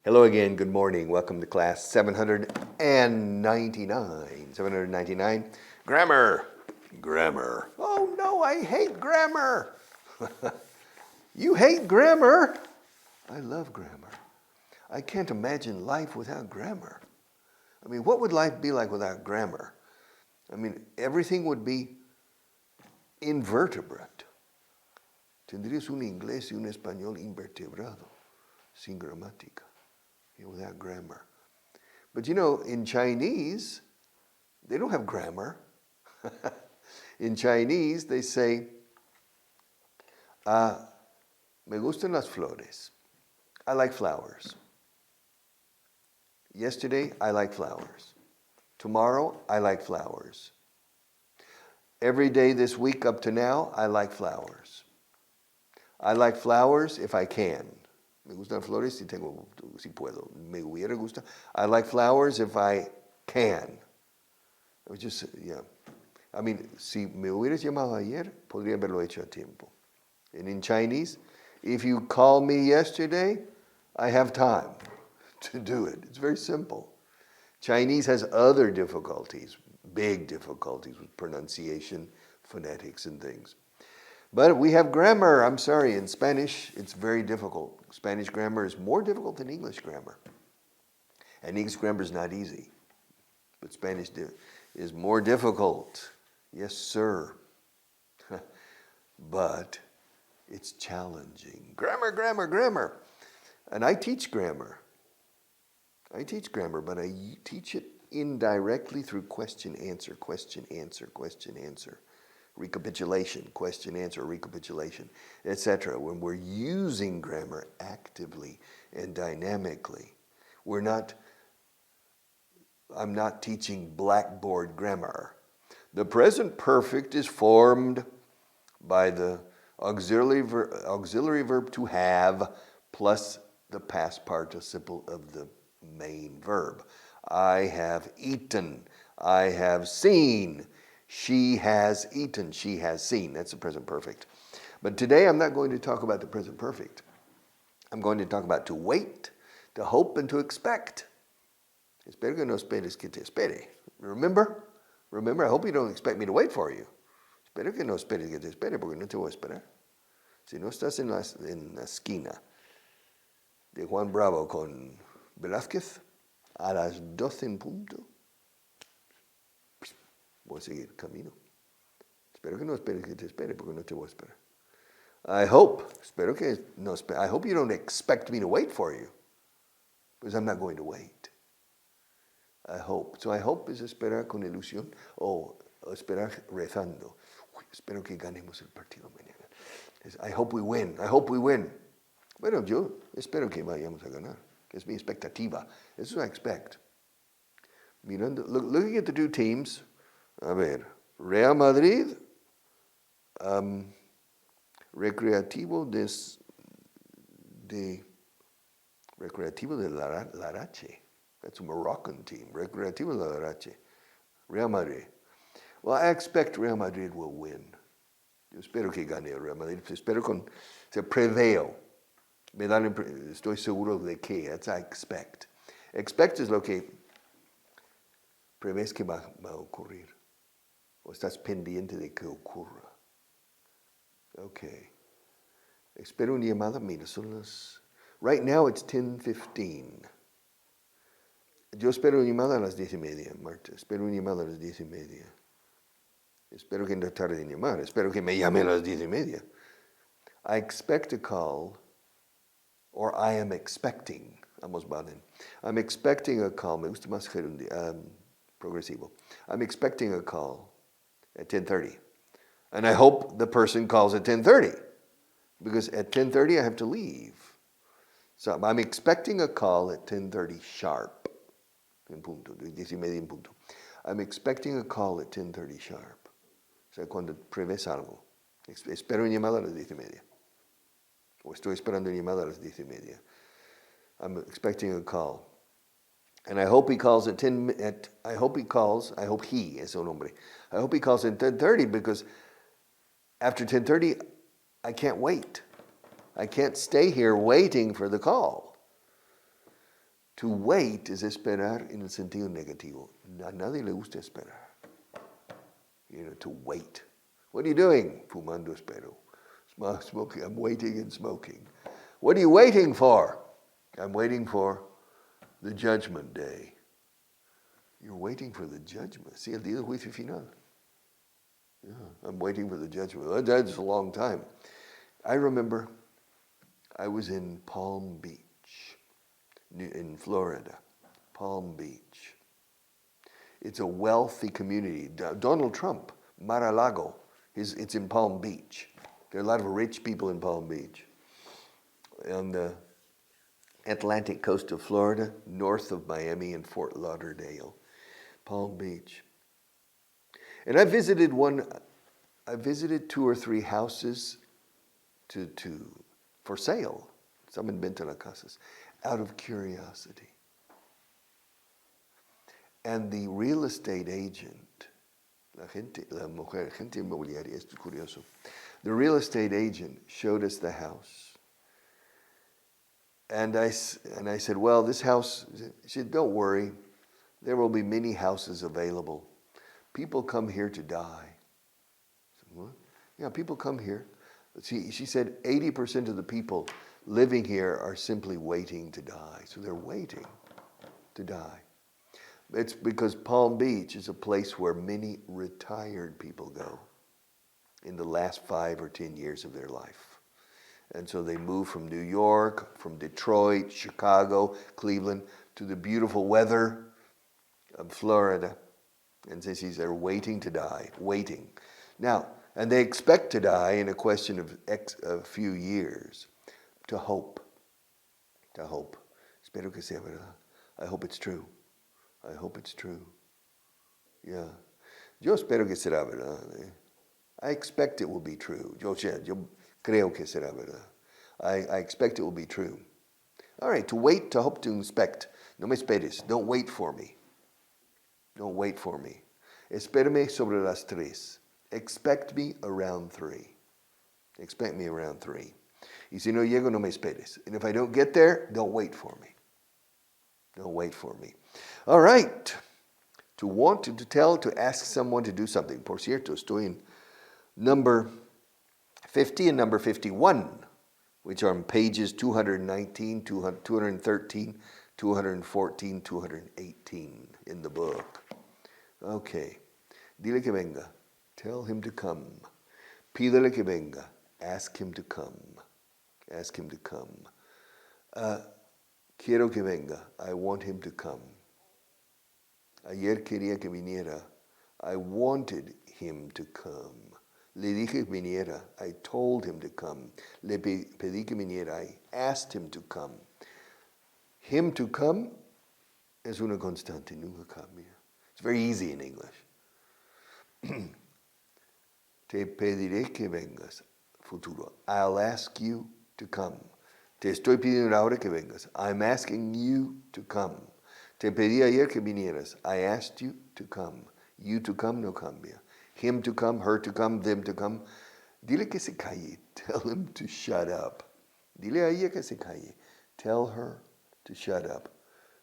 Hello again, good morning. Welcome to class 799. 799. Grammar. Grammar. Oh no, I hate grammar. You hate grammar? I love grammar. I can't imagine life without grammar. I mean, what would life be like without grammar? I mean, everything would be invertebrate. Tendrías un inglés y un español invertebrado, sin gramática, without grammar. But you know, in Chinese, they don't have grammar. In Chinese, they say, me gustan las flores. I like flowers. Yesterday, I like flowers. Tomorrow, I like flowers. Every day this week up to now, I like flowers. I like flowers if I can. Me gustan flores si puedo. Me hubiera gusta. I like flowers if I can. It was just, yeah. I mean, si me hubieras llamado ayer, podría haberlo hecho a tiempo. And in Chinese, if you call me yesterday, I have time to do it. It's very simple. Chinese has other difficulties, big difficulties with pronunciation, phonetics, and things. But we have grammar. I'm sorry, in Spanish, it's very difficult. Spanish grammar is more difficult than English grammar. And English grammar is not easy. But Spanish is more difficult. Yes, sir. But it's challenging. Grammar, grammar, grammar. And I teach grammar. I teach grammar, but I teach it indirectly through question, answer, question, answer, question, answer. Recapitulation, question, answer, recapitulation, etc. When we're using grammar actively and dynamically, I'm not teaching blackboard grammar. The present perfect is formed by the auxiliary verb to have plus the past participle of the main verb. I have eaten. I have seen. She has eaten. She has seen. That's the present perfect. But today I'm not going to talk about the present perfect. I'm going to talk about to wait, to hope, and to expect. Espero que no esperes que te espere. Remember? Remember, I hope you don't expect me to wait for you. Espero que no esperes que te espere, porque no te voy a esperar. Si no estás en la esquina de Juan Bravo con Velázquez a las 12 en punto, voy a seguir camino. Espero que no esperes que te espere, porque no te voy a esperar. I hope you don't expect me to wait for you, because I'm not going to wait. I hope. So I hope es esperar con ilusión o esperar rezando. Espero que ganemos el partido mañana. I hope we win. I hope we win. Bueno, yo espero que vayamos a ganar, que es mi expectativa. Eso es what I expect. Mirando, looking at the two teams, a ver, Real Madrid, Recreativo de Larache. That's a Moroccan team. Recreativo de Larache. Real Madrid. Well, I expect Real Madrid will win. Yo espero que gane el Real Madrid. Preveo. Estoy seguro de que. That's I expect. Expect es lo que prevés que va a ocurrir. O estás pendiente de que ocurra. Okay. Espero una llamada. Mira, son las... Right now it's 10:15. Yo espero una llamada a las 10:30, Marta. Espero una llamada a las 10:30. Espero que no tarde en llamar. Espero que me llame a las 10:30. I expect a call, or I am expecting. Ambos valen. I'm expecting a call. Me gusta más progresivo. I'm expecting a call at 10:30. And I hope the person calls at 10:30. Because at 10:30 I have to leave. So I'm expecting a call at 10:30 sharp. En punto, 10:30 en punto. I'm expecting a call at 10:30 sharp. O sea, cuando prevés algo. Espero una llamada a las 10:30. O estoy esperando una llamada a las 10:30. I'm expecting a call. And I hope he calls I hope he es un hombre. I hope he calls at 10:30 because after 10:30, I can't wait. I can't stay here waiting for the call. To wait es esperar en el sentido negativo. A nadie le gusta esperar. To wait. What are you doing? Fumando espero. Smoking. I'm waiting and smoking. What are you waiting for? I'm waiting for the judgment day. You're waiting for the judgment. Sí, el día del juicio final. Yeah, I'm waiting for the judgment. That's a long time. I remember I was in Palm Beach, in Florida. Palm Beach. It's a wealthy community. Donald Trump, Mar-a-Lago, it's in Palm Beach. There are a lot of rich people in Palm Beach. On the Atlantic coast of Florida, north of Miami and Fort Lauderdale. Palm Beach. And I visited 2 or 3 houses for sale. Some en venta las casas, out of curiosity. And the real estate agent, gente inmobiliaria, esto es curioso. The real estate agent showed us the house. And I said, well, this house, she said, don't worry. There will be many houses available. People come here to die. I said, what? Yeah, people come here. She said 80% of the people living here are simply waiting to die. So they're waiting to die. It's because Palm Beach is a place where many retired people go in the last 5 or 10 years of their life. And so they move from New York, from Detroit, Chicago, Cleveland, to the beautiful weather of Florida. And so they're waiting to die, waiting. Now, and they expect to die in a question of a few years. To hope. To hope. Espero que sea verdad. I hope it's true. I hope it's true. Yeah. Yo espero que será verdad. I expect it will be true. Yo creo que será verdad. I expect it will be true. All right, to wait, to hope, to inspect. No me esperes. Don't wait for me. Don't wait for me. Espérame sobre las 3. Expect me around 3. Expect me around 3. Y si no llego, no me esperes. And if I don't get there, don't wait for me. Don't wait for me. All right. To want, to tell, to ask someone to do something. Por cierto, estoy in number 50 and number 51, which are on pages 219, 213, 214, 218 in the book. Okay. Dile que venga. Tell him to come. Pídele que venga. Ask him to come. Ask him to come. Quiero que venga. I want him to come. Ayer quería que viniera. I wanted him to come. Le dije que viniera. I told him to come. Le pedí que viniera. I asked him to come. Him to come es una constante, nunca cambia. It's very easy in English. Te pediré que vengas. Futuro. I'll ask you to come. Te estoy pidiendo ahora que vengas. I'm asking you to come. Te pedí ayer que vinieras. I asked you to come. You to come no cambia. Him to come, her to come, them to come. Dile que se calle. Tell him to shut up. Dile a ella que se calle. Tell her to shut up.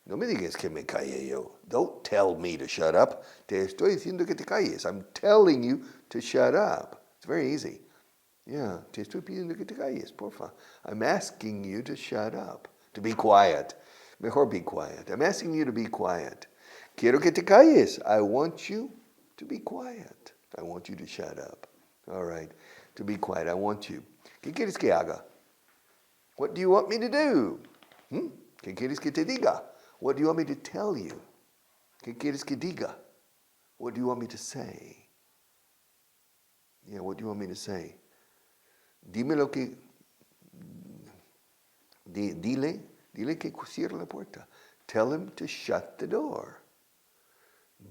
No me digas que me calle yo. Don't tell me to shut up. Te estoy diciendo que te calles. I'm telling you to shut up. It's very easy. Yeah, te estoy pidiendo que te calles, porfa. I'm asking you to shut up. To be quiet. Mejor be quiet. I'm asking you to be quiet. Quiero que te calles. I want you to be quiet. I want you to shut up. All right. To be quiet. I want you. ¿Qué quieres que haga? What do you want me to do? ¿Qué quieres que te diga? What do you want me to tell you? ¿Qué quieres que diga? What do you want me to say? Yeah, what do you want me to say? Dime lo que... Dile que cierre la puerta. Tell him to shut the door.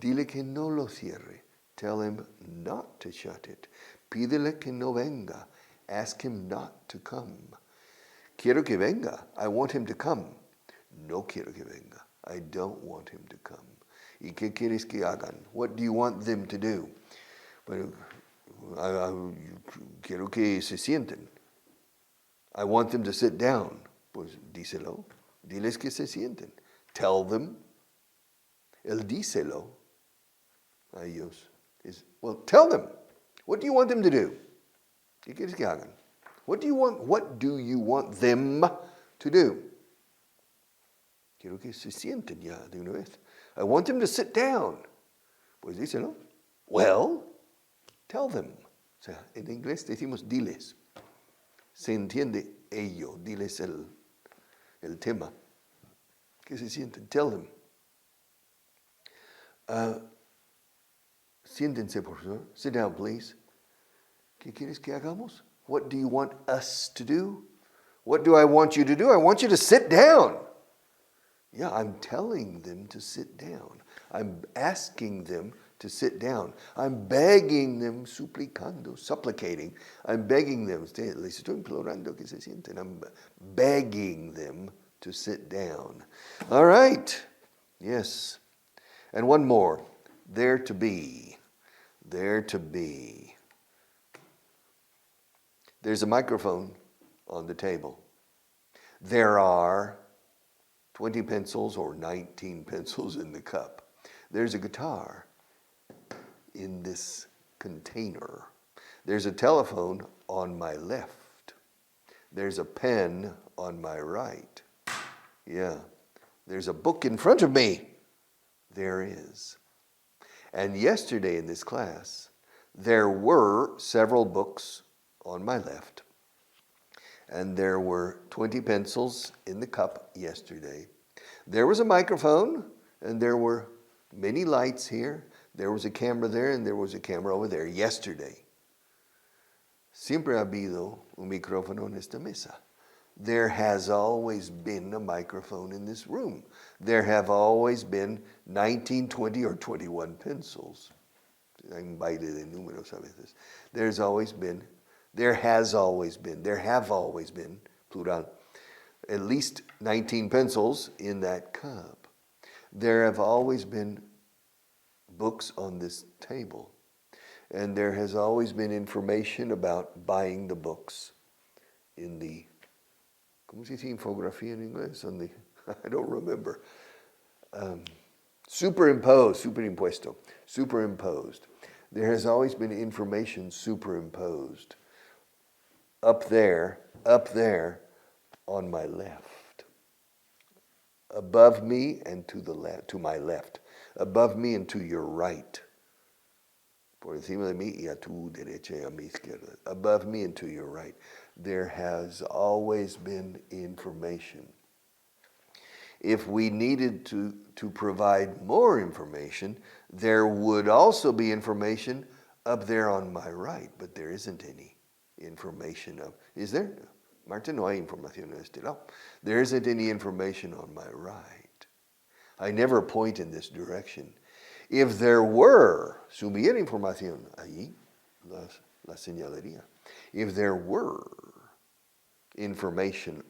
Dile que no lo cierre. Tell him not to shut it. Pídele que no venga. Ask him not to come. Quiero que venga. I want him to come. No quiero que venga. I don't want him to come. ¿Y qué quieres que hagan? What do you want them to do? Bueno, quiero que se sienten. I want them to sit down. Pues díselo. Diles que se sienten. tell them. El díselo a ellos is, well, tell them. What do you want them to do? ¿Qué quieres que hagan? What do you want them to do? Quiero que se sienten ya de una vez. I want them to sit down. Pues díselo. Well, tell them. O sea, en inglés decimos diles. Se entiende ello. Diles el tema. Que se sienten. Tell them. Siéntense, por favor. Sit down, please. ¿Qué quieres que hagamos? What do you want us to do? What do I want you to do? I want you to sit down. Yeah, I'm telling them to sit down. I'm asking them to sit down. I'm begging them, suplicando, supplicating. I'm begging them. Les estoy implorando que se sienten. I'm begging them to sit down. All right. Yes. And one more. There to be. There to be. There's a microphone on the table. There are 20 pencils or 19 pencils in the cup. There's a guitar in this container. There's a telephone on my left. There's a pen on my right. Yeah. There's a book in front of me. There is. And yesterday in this class, there were several books on my left, and there were 20 pencils in the cup yesterday. There was a microphone, and there were many lights here. There was a camera there, and there was a camera over there yesterday. Siempre ha habido un micrófono en esta mesa. There has always been a microphone in this room. There have always been 19, 20, or 21 pencils. Hay un baile de números a veces. There have always been, plural, at least 19 pencils in that cup. There have always been books on this table. And there has always been information about buying the books in the, ¿cómo se dice infografía en inglés? On the, I don't remember. Superimposed. There has always been information superimposed. Up there, on my left. Above me and to my left. Above me and to your right. Por encima de mí y a tu derecha y a mi izquierda. Above me and to your right. There has always been information. If we needed to provide more information, there would also be information up there on my right, but there isn't any information of, is there? Marta, no hay información en este lado. There isn't any information on my right. I never point in this direction. If there were, si hubiera información allí, la señalaría. If there were information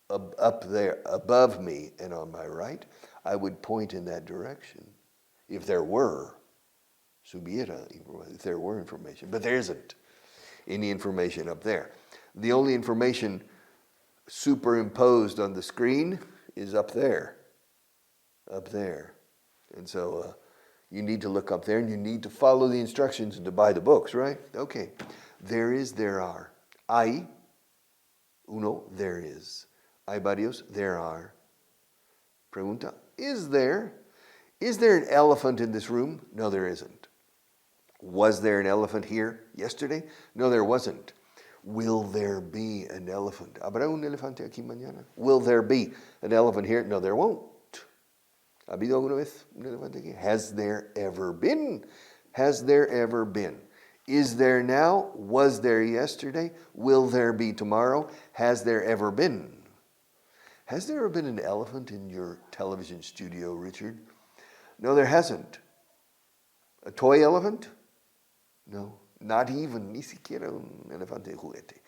up there above me and on my right, I would point in that direction. If there were, si hubiera, if there were information, but there isn't any information up there. The only information superimposed on the screen is up there. And so you need to look up there and you need to follow the instructions and to buy the books, right? Okay. There are. Hay, uno, there is. Hay varios, there are. Pregunta, is there an elephant in this room? No, there isn't. Was there an elephant here yesterday? No, there wasn't. Will there be an elephant? ¿Habrá un elefante aquí mañana? Will there be an elephant here? No, there won't. ¿Ha habido alguna vez un elefante aquí? Has there ever been? Has there ever been? Is there now? Was there yesterday? Will there be tomorrow? Has there ever been? Has there ever been an elephant in your television studio, Richard? No, there hasn't. A toy elephant? No, not even, ni siquiera un elefante de juguete.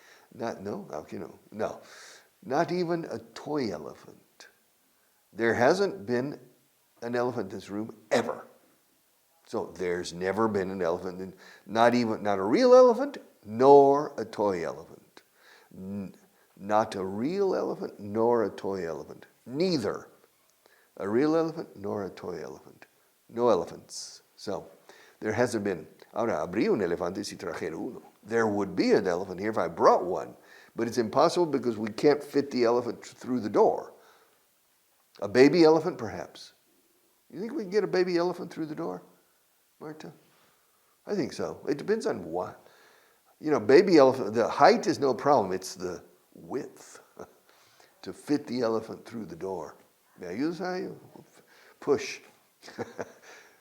No, not even a toy elephant. There hasn't been an elephant in this room ever. So there's never been an elephant, not a real elephant, nor a toy elephant. Not a real elephant, nor a toy elephant. Neither a real elephant nor a toy elephant. No elephants. So, there hasn't been. Ahora, habría un elefante si trajera uno. There would be an elephant here if I brought one, but it's impossible because we can't fit the elephant through the door. A baby elephant, perhaps. You think we can get a baby elephant through the door, Marta? I think so. It depends on what. You know, baby elephant, the height is no problem. It's the width to fit the elephant through the door. ¿Me ayudas ahí? Push.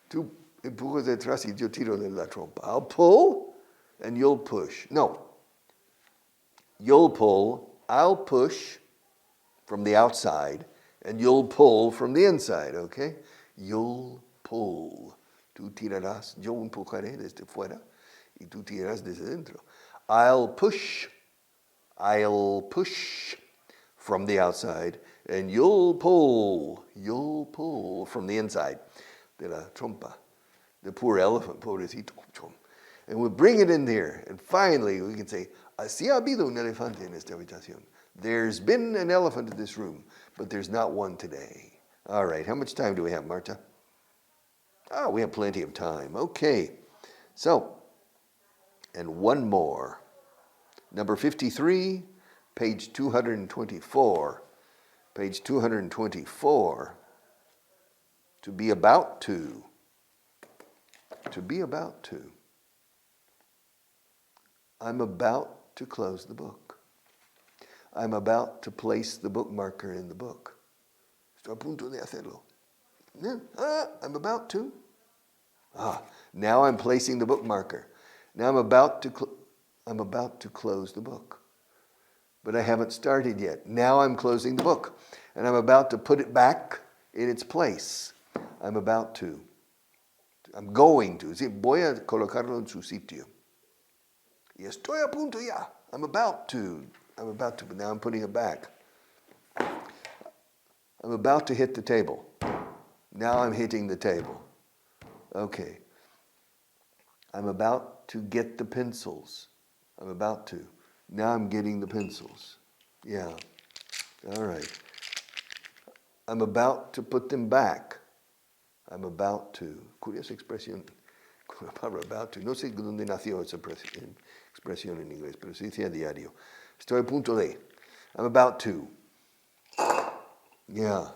Tú empujas detrás y yo tiro de la trompa. I'll pull and you'll push. No. You'll pull, I'll push from the outside, and you'll pull from the inside, okay? You'll pull. Tú tirarás, yo empujaré desde fuera, y tú tirarás desde dentro. I'll push from the outside, and you'll pull from the inside de la trompa. The poor elephant, pobrecito. And we'll bring it in there, and finally we can say, así ha habido un elefante en esta habitación. There's been an elephant in this room, but there's not one today. All right, how much time do we have, Marta? Oh, we have plenty of time. Okay. So, and one more. Number 53, page 224. Page 224. To be about to. To be about to. I'm about to close the book. I'm about to place the bookmarker in the book. Estoy a punto de hacerlo. I'm about to. Now I'm placing the bookmarker. Now I'm about to close the book. But I haven't started yet. Now I'm closing the book. And I'm about to put it back in its place. I'm about to. I'm going to. Sí, voy a colocarlo en su sitio. Y estoy a punto ya. I'm about to, but now I'm putting it back. I'm about to hit the table. Now I'm hitting the table. Okay. I'm about to get the pencils. I'm about to. Now I'm getting the pencils. Yeah. All right. I'm about to put them back. I'm about to. Curiosa expresión. Con la palabra about to. No sé dónde nació esa expresión en inglés, pero se dice a diario. Estoy a punto de. I'm about to. Yeah.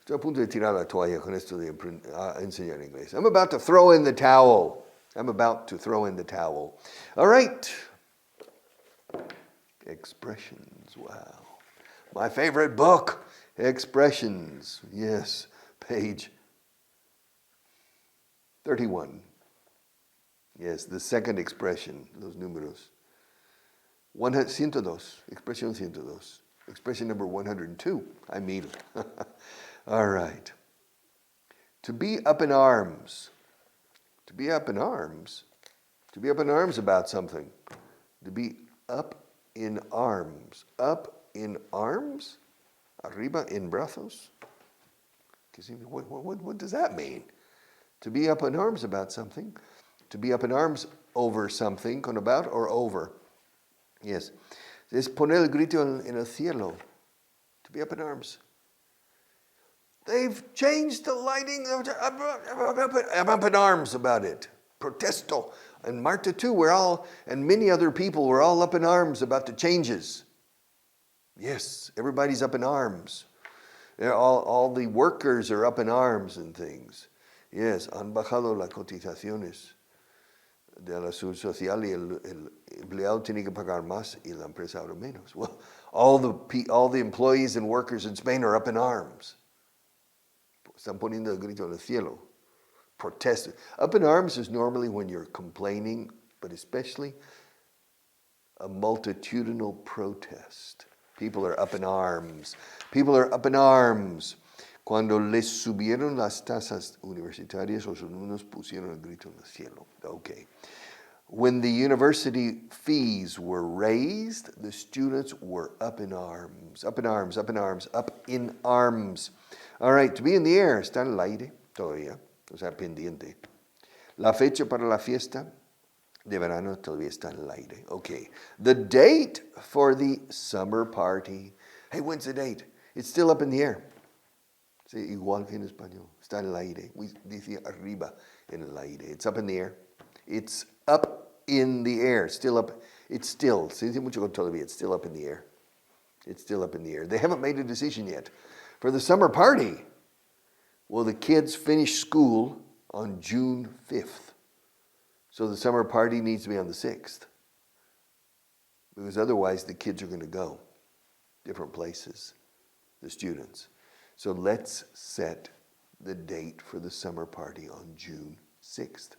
Estoy a punto de tirar la toalla con esto de enseñar inglés. I'm about to throw in the towel. I'm about to throw in the towel. All right. Expressions. Wow. My favorite book. Expressions. Yes. Page 31. Yes, the second expression, los números. 102, expresión 102. Expression number 102, hay 1000. All right. To be up in arms. To be up in arms. To be up in arms about something. To be up in arms. Up in arms? Arriba en brazos? What does that mean? To be up in arms about something. To be up in arms over something, con about or over. Yes. Es poner el grito en el cielo. To be up in arms. They've changed the lighting. I'm up in arms about it. Protesto. And Marta too, and many other people were all up in arms about the changes. Yes, everybody's up in arms. All the workers are up in arms and things. Yes, han bajado las cotizaciones de la seguridad social y el empleado tiene que pagar más y la empresa ahora menos. Well, all the employees and workers in Spain are up in arms. Están poniendo el grito en el cielo. Protest. Up in arms is normally when you're complaining, but especially a multitudinal protest. People are up in arms. People are up in arms. Cuando les subieron las tasas universitarias, los alumnos pusieron el grito en el cielo. Okay. When the university fees were raised, the students were up in arms. Up in arms, up in arms, up in arms. All right, to be in the air, está en el aire todavía, o sea, pendiente. La fecha para la fiesta de verano todavía está en el aire. Okay. The date for the summer party. Hey, when's the date? It's still up in the air. Sí, igual que en español. Está en el aire. Dice arriba en el aire. It's up in the air. It's up in the air. Still up. It's still. Se dice mucho con todavía. It's still up in the air. It's still up in the air. They haven't made a decision yet. For the summer party, well, the kids finish school on June 5th. So the summer party needs to be on the 6th. Because otherwise the kids are going to go different places, the students. So let's set the date for the summer party on June 6th.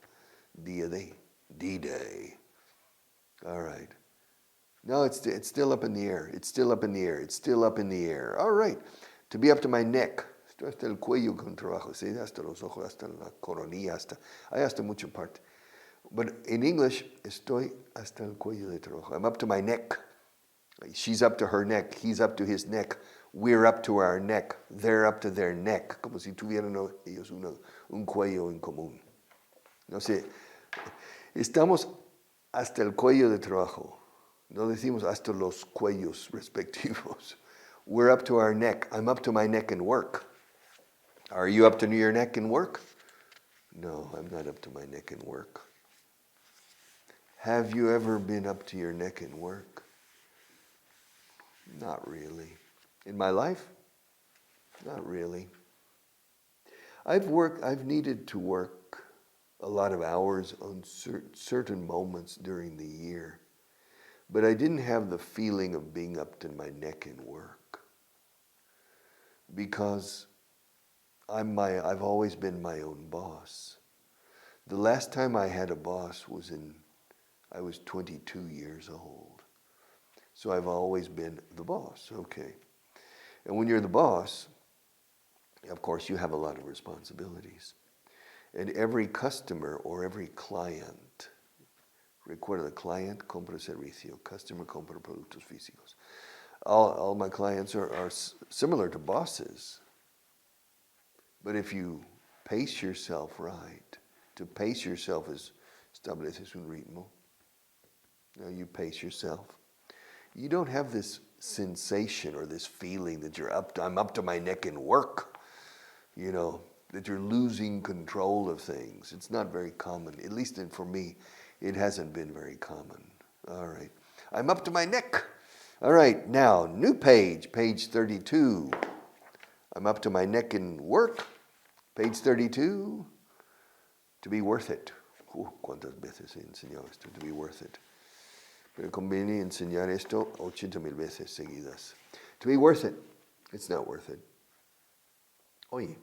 Día de, D-Day. All right. No, it's still up in the air. It's still up in the air. It's still up in the air. All right. To be up to my neck. Estoy hasta el cuello con trabajo. ¿Sí? Hasta los ojos, hasta la coronilla, hay hasta mucha parte. But in English, estoy hasta el cuello de trabajo. I'm up to my neck. She's up to her neck. He's up to his neck. We're up to our neck. They're up to their neck. Como si tuvieran ellos un cuello en común. No sé. Estamos hasta el cuello de trabajo. No decimos hasta los cuellos respectivos. We're up to our neck. I'm up to my neck in work. Are you up to your neck in work? No, I'm not up to my neck in work. Have you ever been up to your neck in work? Not really. In my life? Not really. I've needed to work a lot of hours on certain moments during the year, but I didn't have the feeling of being up to my neck in work because I've always been my own boss. The last time I had a boss I was 22 years old. So I've always been the boss, okay. And when you're the boss, of course, you have a lot of responsibilities. And every customer or every client, recuerda, client compra servicio, customer compra productos físicos. All my clients are similar to bosses. But if you pace yourself right, to pace yourself is estableces un ritmo. Now you pace yourself. You don't have this sensation or this feeling that I'm up to my neck in work, that you're losing control of things. It's not very common. At least for me, it hasn't been very common. All right. I'm up to my neck. All right. Now, new page 32. I'm up to my neck in work. Page 32. To be worth it. ¿Cuántas veces he enseñado esto? To be worth it. Pero conviene enseñar esto 80,000 veces seguidas. To be worth it. It's not worth it. Oye,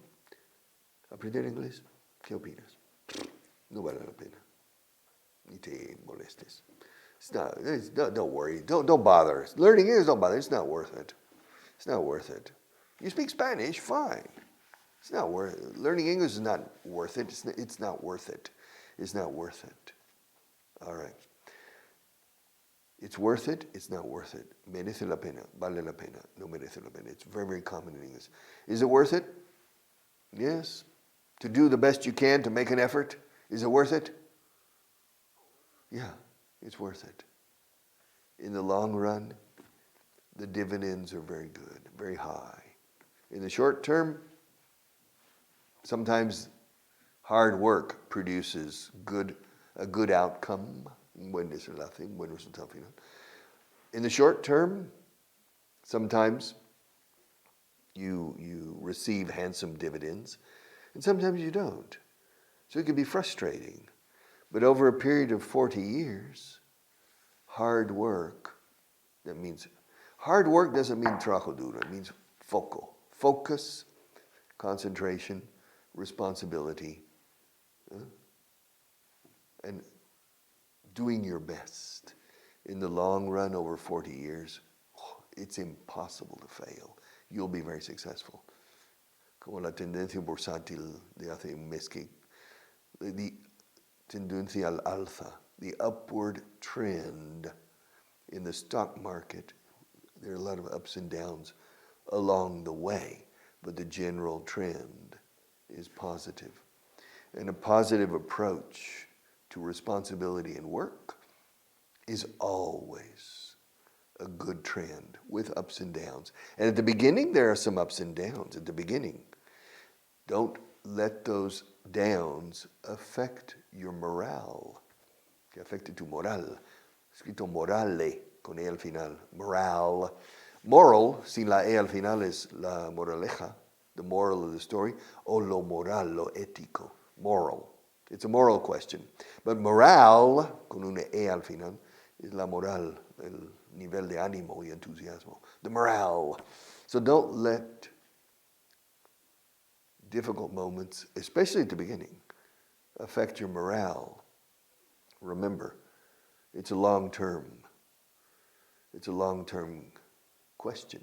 ¿aprender inglés? ¿Qué opinas? No vale la pena. Ni te molestes. Don't worry. Don't bother. Learning English, don't bother. It's not worth it. It's not worth it. You speak Spanish, fine. It's not worth it. Learning English is not worth it. It's not worth it. It's not worth it. All right. It's worth it, it's not worth it. Merece la pena, vale la pena, no merece la pena. It's very, very common in English. Is it worth it? Yes. To do the best you can, to make an effort. Is it worth it? Yeah, it's worth it. In the long run, the dividends are very good, very high. In the short term, sometimes hard work produces a good outcome. Buen desenlace, buen resultado final. In the short term, sometimes you receive handsome dividends, and sometimes you don't. So it can be frustrating. But over a period of 40 years, hard work doesn't mean trabajo duro. It means focus, concentration, responsibility, and doing your best. In the long run, over 40 years, it's impossible to fail. You'll be very successful. Como la tendencia bursátil de hace un mes que the tendencia al alza, the upward trend in the stock market. There are a lot of ups and downs along the way, but the general trend is positive. And a positive approach to responsibility and work is always a good trend with ups and downs. And at the beginning, there are some ups and downs at the beginning. Don't let those downs affect your morale. Que afecte tu moral. Escrito morale, con E al final. Morale. Moral, sin la E al final, es la moraleja. The moral of the story. O lo moral, lo ético. Moral. It's a moral question. But morale, con una E al final, es la moral, el nivel de ánimo y entusiasmo. The morale. So don't let difficult moments, especially at the beginning, affect your morale. Remember, it's a long-term question.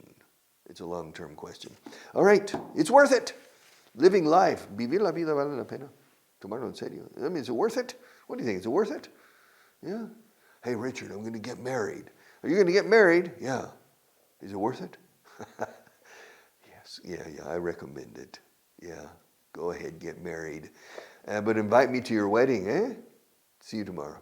It's a long-term question. All right, it's worth it. Living life, vivir la vida vale la pena. Tomarlo en serio. I mean, is it worth it? What do you think? Is it worth it? Yeah. Hey, Richard, I'm going to get married. Are you going to get married? Yeah. Is it worth it? Yes. Yeah, I recommend it. Yeah. Go ahead, get married. But invite me to your wedding, eh? See you tomorrow.